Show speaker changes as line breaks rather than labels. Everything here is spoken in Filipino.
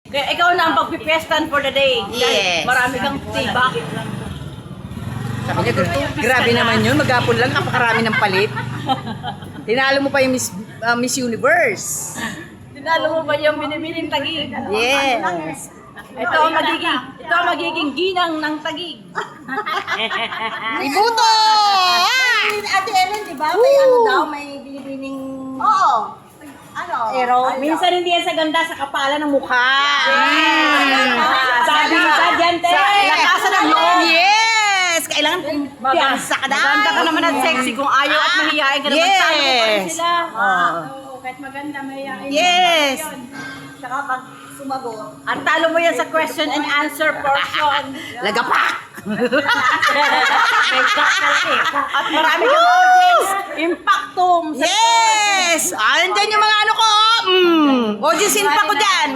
Kaya ikaw na ang pagpipestan for the day.
Yes.
Marami kang tibak.
Sabi niya, grabe naman yun. Maghapon lang, napakarami ng palit. Tinalo mo pa yung Miss Universe.
Tinalo mo ba yung binibining tagig?
Yes.
Ito ang magiging ginang ng tagig.
Ibuto!
Ate Ellen, di ba? May ano daw, may binibining... Oo. Ano?
Minsan hindi yan sa ganda, sa kapalan ng mukha. Sabi mo
Sa-
dyan, te. Lakasan ng loob.
Yes! Kailangan piyansa ka na.
Maganda ka naman at sexy. Kung ayaw at mahihain ka naman,
Yes.
talo mo pa rin sila.
Oo, kahit maganda, mahihain.
Yes!
Tsaka pag sumagot.
At talo mo yan sa question and answer portion.
Lagapak!
At marami kang audience. Impactum.
Yes! Andyan yung mga ano ko. Audience impact ko dyan.